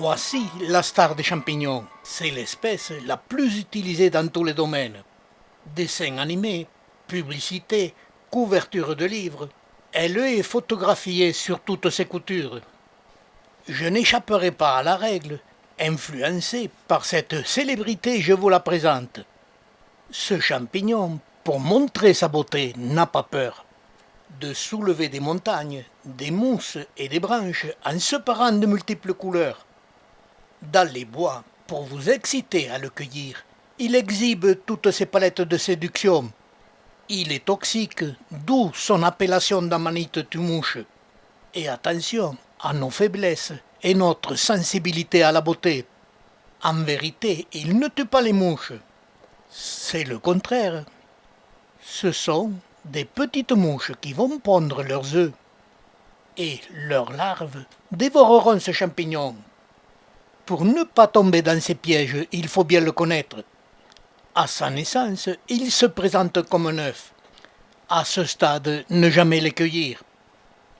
Voici la star des champignons. C'est l'espèce la plus utilisée dans tous les domaines. Dessins animés, publicité, couverture de livres. Elle est photographiée sur toutes ses coutures. Je n'échapperai pas à la règle. Influencé par cette célébrité, je vous la présente. Ce champignon, pour montrer sa beauté, n'a pas peur de soulever des montagnes, des mousses et des branches en se parant de multiples couleurs. Dans les bois, pour vous exciter à le cueillir, il exhibe toutes ses palettes de séduction. Il est toxique, d'où son appellation d'amanite tue-mouche. Et attention à nos faiblesses et notre sensibilité à la beauté. En vérité, il ne tue pas les mouches. C'est le contraire. Ce sont des petites mouches qui vont pondre leurs œufs. Et leurs larves dévoreront ce champignon. Pour ne pas tomber dans ces pièges, il faut bien le connaître. À sa naissance, il se présente comme un œuf. À ce stade, ne jamais les cueillir.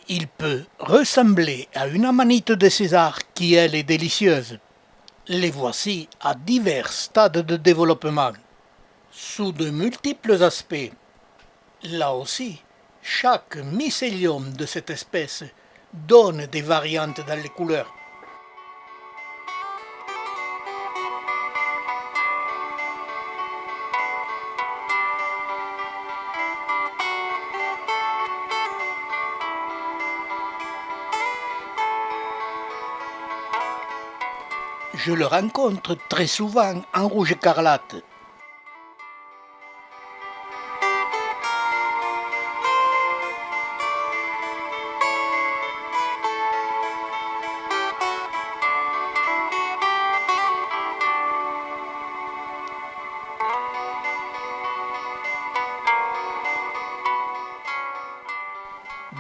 Il peut ressembler à une amanite de César qui, elle, est délicieuse. Les voici à divers stades de développement, sous de multiples aspects. Là aussi, chaque mycélium de cette espèce donne des variantes dans les couleurs. Je le rencontre très souvent en rouge écarlate.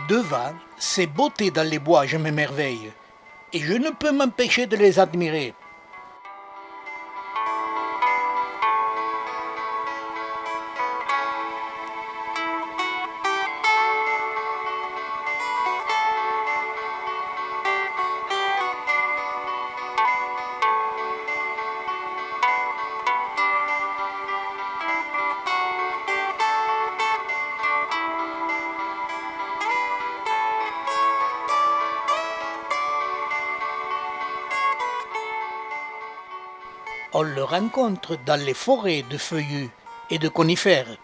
Devant ces beautés dans les bois, je m'émerveille, et je ne peux m'empêcher de les admirer. On le rencontre dans les forêts de feuillus et de conifères,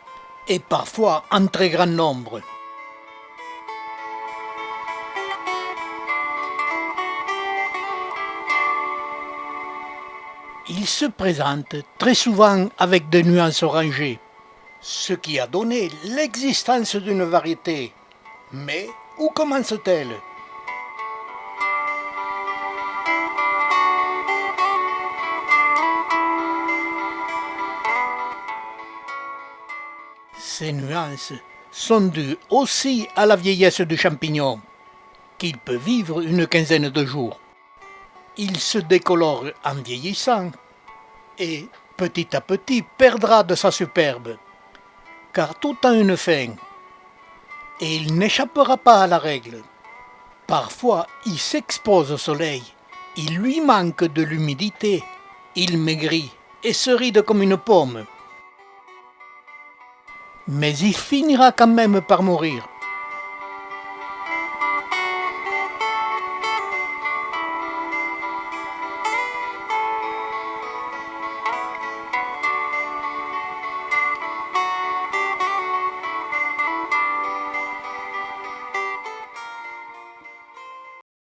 et parfois en très grand nombre. Il se présente très souvent avec des nuances orangées, ce qui a donné l'existence d'une variété. Mais où commence-t-elle ? Ces nuances sont dues aussi à la vieillesse du champignon, qu'il peut vivre une quinzaine de jours. Il se décolore en vieillissant et, petit à petit, perdra de sa superbe, car tout a une fin, et il n'échappera pas à la règle. Parfois, il s'expose au soleil, il lui manque de l'humidité, il maigrit et se ride comme une pomme. Mais il finira quand même par mourir.